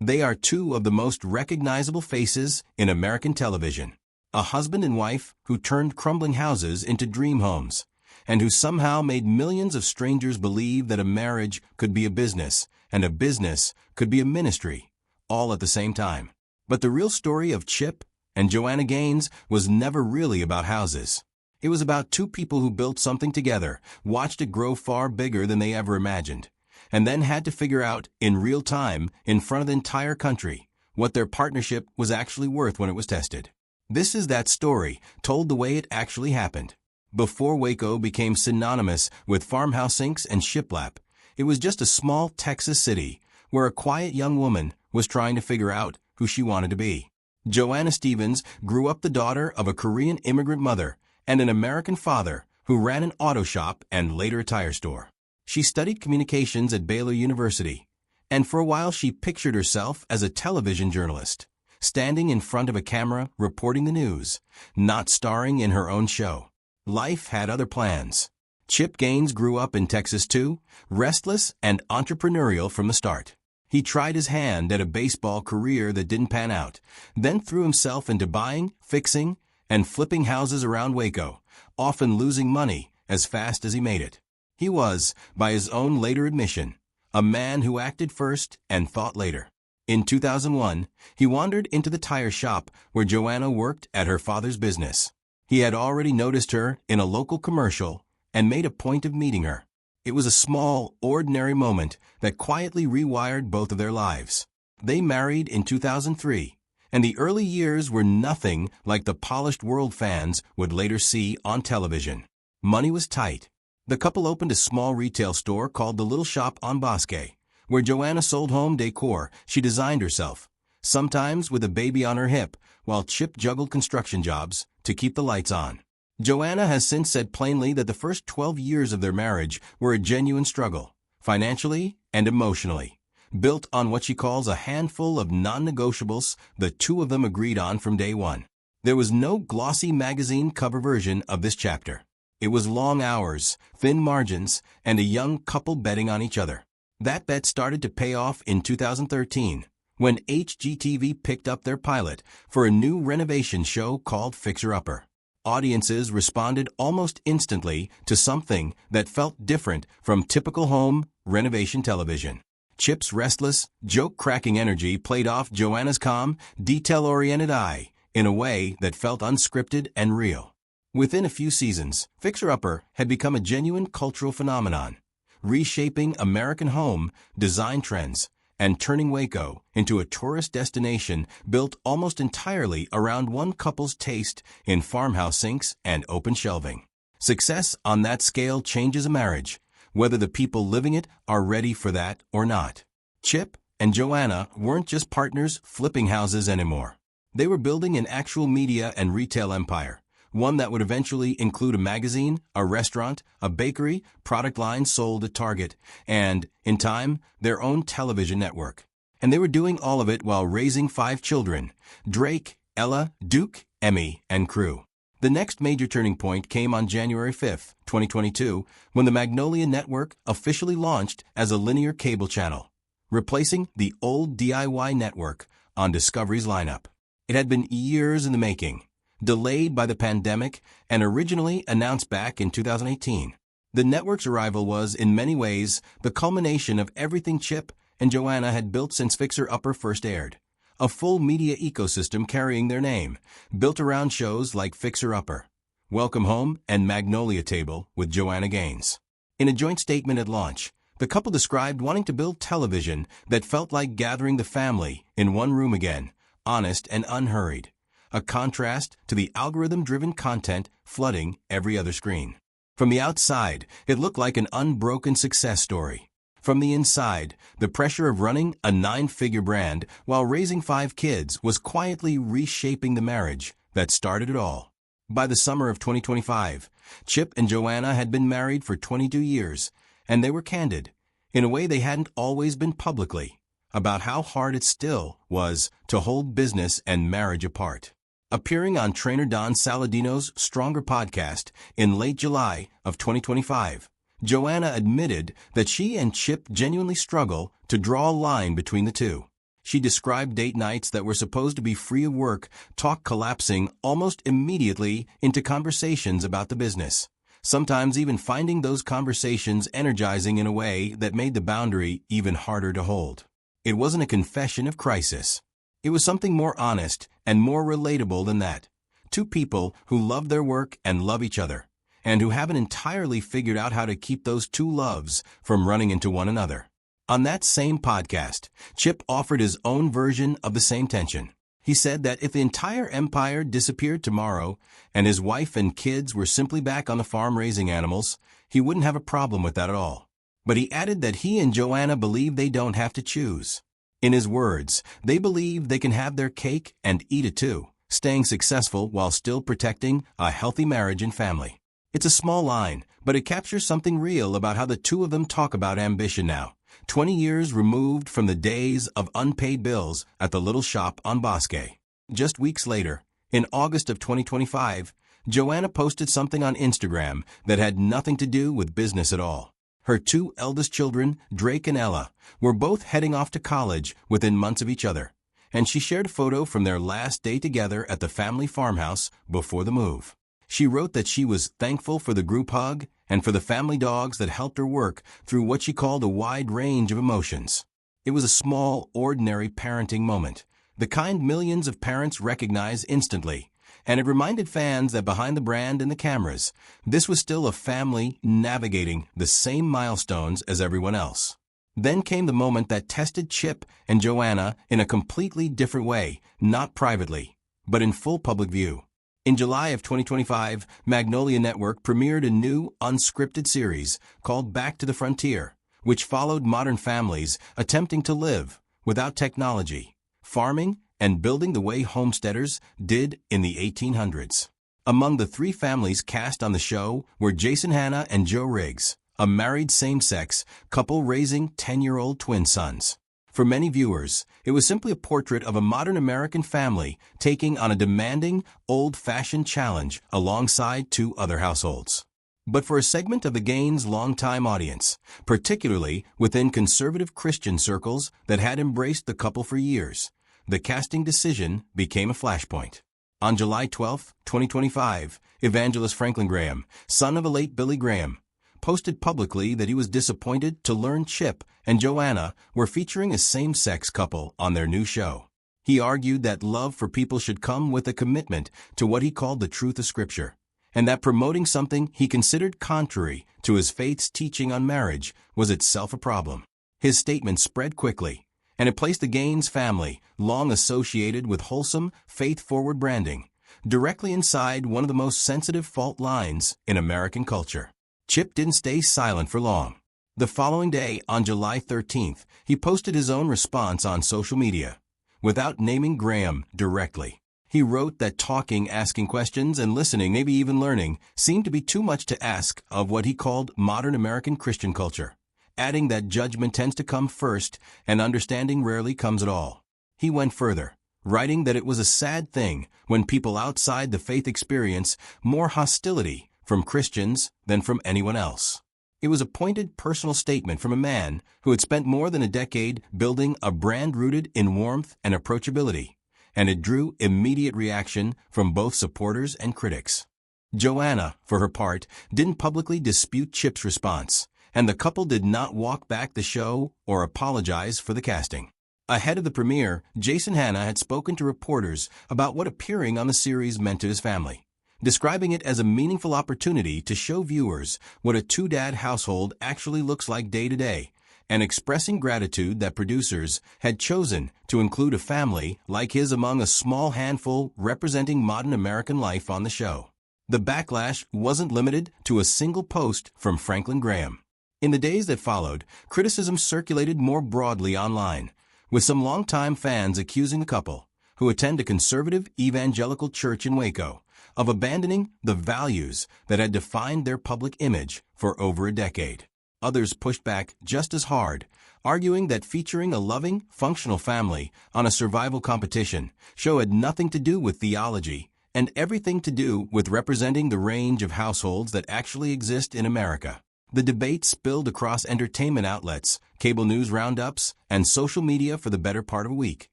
They are two of the most recognizable faces in American television. A husband and wife who turned crumbling houses into dream homes, and who somehow made millions of strangers believe that a marriage could be a business, and a business could be a ministry, all at the same time. But the real story of Chip and Joanna Gaines was never really about houses. It was about two people who built something together, watched it grow far bigger than they ever imagined, and then had to figure out, in real time, in front of the entire country, what their partnership was actually worth when it was tested. This is that story, told the way it actually happened. Before Waco became synonymous with farmhouse sinks and shiplap, it was just a small Texas city where a quiet young woman was trying to figure out who she wanted to be. Joanna Stevens grew up the daughter of a Korean immigrant mother and an American father who ran an auto shop and later a tire store. She studied communications at Baylor University, and for a while she pictured herself as a television journalist, standing in front of a camera reporting the news, not starring in her own show. Life had other plans. Chip Gaines grew up in Texas too, restless and entrepreneurial from the start. He tried his hand at a baseball career that didn't pan out, then threw himself into buying, fixing, and flipping houses around Waco, often losing money as fast as he made it. He was, by his own later admission, a man who acted first and thought later. In 2001, he wandered into the tire shop where Joanna worked at her father's business. He had already noticed her in a local commercial and made a point of meeting her. It was a small, ordinary moment that quietly rewired both of their lives. They married in 2003, and the early years were nothing like the polished world fans would later see on television. Money was tight. The couple opened a small retail store called the Little Shop on Bosque, where Joanna sold home decor she designed herself, sometimes with a baby on her hip, while Chip juggled construction jobs to keep the lights on. Joanna has since said plainly that the first 12 years of their marriage were a genuine struggle, financially and emotionally, built on what she calls a handful of non-negotiables the two of them agreed on from day one. There was no glossy magazine cover version of this chapter. It was long hours, thin margins, and a young couple betting on each other. That bet started to pay off in 2013, when HGTV picked up their pilot for a new renovation show called Fixer Upper. Audiences responded almost instantly to something that felt different from typical home renovation television. Chip's restless, joke-cracking energy played off Joanna's calm, detail-oriented eye in a way that felt unscripted and real. Within a few seasons, Fixer Upper had become a genuine cultural phenomenon, reshaping American home design trends and turning Waco into a tourist destination built almost entirely around one couple's taste in farmhouse sinks and open shelving. Success on that scale changes a marriage, whether the people living it are ready for that or not. Chip and Joanna weren't just partners flipping houses anymore. They were building an actual media and retail empire, one that would eventually include a magazine, a restaurant, a bakery, product lines sold at Target, and, in time, their own television network. And they were doing all of it while raising 5 children: Drake, Ella, Duke, Emmy, and crew. The next major turning point came on January 5, 2022, when the Magnolia Network officially launched as a linear cable channel, replacing the old DIY network on Discovery's lineup. It had been years in the making, delayed by the pandemic, and originally announced back in 2018. The network's arrival was, in many ways, the culmination of everything Chip and Joanna had built since Fixer Upper first aired. A full media ecosystem carrying their name, built around shows like Fixer Upper, Welcome Home, and Magnolia Table with Joanna Gaines. In a joint statement at launch, the couple described wanting to build television that felt like gathering the family in one room again, honest and unhurried, a contrast to the algorithm-driven content flooding every other screen. From the outside, it looked like an unbroken success story. From the inside, the pressure of running a 9-figure brand while raising 5 kids was quietly reshaping the marriage that started it all. By the summer of 2025, Chip and Joanna had been married for 22 years, and they were candid, in a way they hadn't always been publicly, about how hard it still was to hold business and marriage apart. Appearing on trainer Don Saladino's Stronger podcast in late July of 2025, Joanna admitted that she and Chip genuinely struggle to draw a line between the two. She described date nights that were supposed to be free of work talk collapsing almost immediately into conversations about the business, sometimes even finding those conversations energizing in a way that made the boundary even harder to hold. It wasn't a confession of crisis. It was something more honest and more relatable than that. Two people who love their work and love each other, and who haven't entirely figured out how to keep those two loves from running into one another. On that same podcast, Chip offered his own version of the same tension. He said that if the entire empire disappeared tomorrow and his wife and kids were simply back on the farm raising animals, he wouldn't have a problem with that at all. But he added that he and Joanna believe they don't have to choose. In his words, they believe they can have their cake and eat it too, staying successful while still protecting a healthy marriage and family. It's a small line, but it captures something real about how the two of them talk about ambition now, 20 years removed from the days of unpaid bills at the little shop on Bosque. Just weeks later, in August of 2025, Joanna posted something on Instagram that had nothing to do with business at all. Her two eldest children, Drake and Ella, were both heading off to college within months of each other, and she shared a photo from their last day together at the family farmhouse before the move. She wrote that she was thankful for the group hug and for the family dogs that helped her work through what she called a wide range of emotions. It was a small, ordinary parenting moment, the kind millions of parents recognize instantly, and it reminded fans that behind the brand and the cameras, this was still a family navigating the same milestones as everyone else. Then came the moment that tested Chip and Joanna in a completely different way, not privately, but in full public view. In July of 2025, Magnolia Network premiered a new, unscripted series called Back to the Frontier, which followed modern families attempting to live without technology, farming, and building the way homesteaders did in the 1800s. Among the three families cast on the show were Jason Hanna and Joe Riggs, a married same-sex couple raising 10-year-old twin sons. For many viewers, it was simply a portrait of a modern American family taking on a demanding, old-fashioned challenge alongside two other households. But for a segment of the Gaines' longtime audience, particularly within conservative Christian circles that had embraced the couple for years, the casting decision became a flashpoint. On July 12, 2025, evangelist Franklin Graham, son of the late Billy Graham, posted publicly that he was disappointed to learn Chip and Joanna were featuring a same-sex couple on their new show. He argued that love for people should come with a commitment to what he called the truth of Scripture, and that promoting something he considered contrary to his faith's teaching on marriage was itself a problem. His statement spread quickly, and it placed the Gaines family, long associated with wholesome, faith-forward branding, directly inside one of the most sensitive fault lines in American culture. Chip didn't stay silent for long. The following day, on July 13th, he posted his own response on social media, without naming Graham directly. He wrote that talking, asking questions, and listening, maybe even learning, seemed to be too much to ask of what he called modern American Christian culture, adding that judgment tends to come first and understanding rarely comes at all. He went further, writing that it was a sad thing when people outside the faith experience more hostility from Christians than from anyone else. It was a pointed personal statement from a man who had spent more than a decade building a brand rooted in warmth and approachability, and it drew immediate reaction from both supporters and critics. Joanna, for her part, didn't publicly dispute Chip's response, and the couple did not walk back the show or apologize for the casting. Ahead of the premiere, Jason Hanna had spoken to reporters about what appearing on the series meant to his family, describing it as a meaningful opportunity to show viewers what a two-dad household actually looks like day to day, and expressing gratitude that producers had chosen to include a family like his among a small handful representing modern American life on the show. The backlash wasn't limited to a single post from Franklin Graham. In the days that followed, criticism circulated more broadly online, with some longtime fans accusing the couple, who attend a conservative evangelical church in Waco, of abandoning the values that had defined their public image for over a decade. Others pushed back just as hard, arguing that featuring a loving, functional family on a survival competition show had nothing to do with theology and everything to do with representing the range of households that actually exist in America. The debate spilled across entertainment outlets, cable news roundups, and social media for the better part of a week,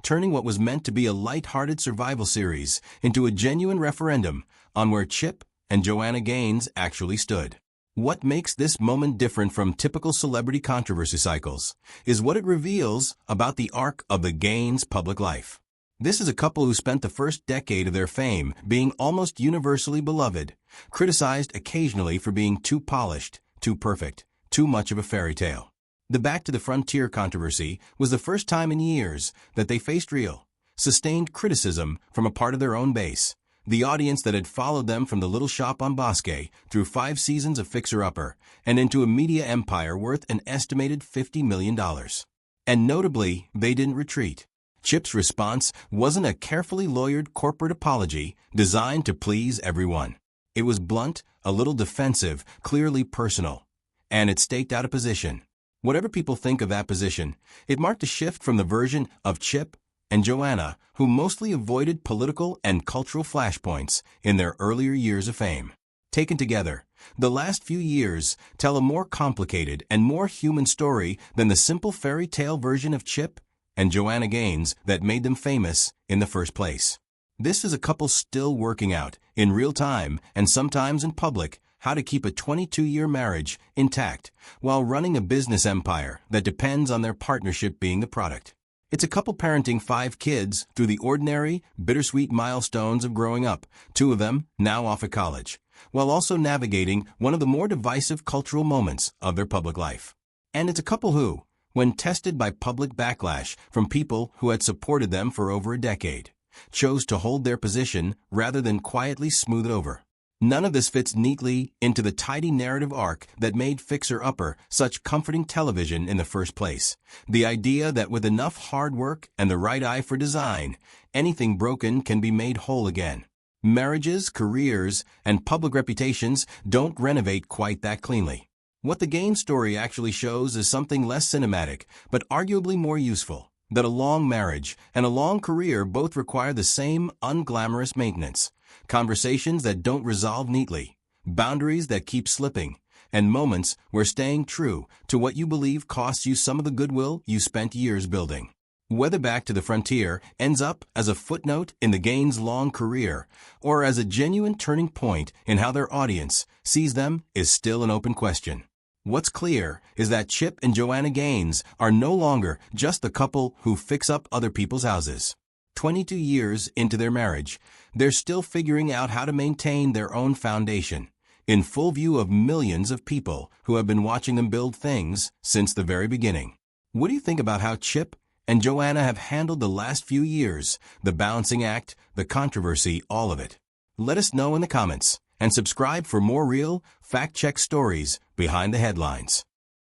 turning what was meant to be a light-hearted survival series into a genuine referendum on where Chip and Joanna Gaines actually stood. What makes this moment different from typical celebrity controversy cycles is what it reveals about the arc of the Gaines' public life. This is a couple who spent the first decade of their fame being almost universally beloved, criticized occasionally for being too polished, too perfect, too much of a fairy tale. The Back to the Frontier controversy was the first time in years that they faced real, sustained criticism from a part of their own base, the audience that had followed them from the little shop on Bosque through 5 seasons of Fixer Upper and into a media empire worth an estimated $50 million. And notably, they didn't retreat. Chip's response wasn't a carefully lawyered corporate apology designed to please everyone. It was blunt, a little defensive, clearly personal. And it staked out a position. Whatever people think of that position, it marked a shift from the version of Chip and Joanna who mostly avoided political and cultural flashpoints in their earlier years of fame. Taken together, the last few years tell a more complicated and more human story than the simple fairy tale version of Chip and Joanna Gaines that made them famous in the first place. This is a couple still working out, in real time and sometimes in public, how to keep a 22-year marriage intact while running a business empire that depends on their partnership being the product. It's a couple parenting 5 kids through the ordinary, bittersweet milestones of growing up, 2 of them now off at college, while also navigating one of the more divisive cultural moments of their public life. And it's a couple who, when tested by public backlash from people who had supported them for over a decade, chose to hold their position rather than quietly smooth it over. None of this fits neatly into the tidy narrative arc that made Fixer Upper such comforting television in the first place. The idea that with enough hard work and the right eye for design, anything broken can be made whole again. Marriages, careers, and public reputations don't renovate quite that cleanly. What the Gaines story actually shows is something less cinematic, but arguably more useful. That a long marriage and a long career both require the same unglamorous maintenance. Conversations that don't resolve neatly, boundaries that keep slipping, and moments where staying true to what you believe costs you some of the goodwill you spent years building. Whether Back to the Frontier ends up as a footnote in the Gaines' long career or as a genuine turning point in how their audience sees them is still an open question. What's clear is that Chip and Joanna Gaines are no longer just the couple who fix up other people's houses. 22 years into their marriage, they're still figuring out how to maintain their own foundation, in full view of millions of people who have been watching them build things since the very beginning. What do you think about how Chip and Joanna have handled the last few years, the balancing act, the controversy, all of it? Let us know in the comments, and subscribe for more real, fact-check stories behind the headlines.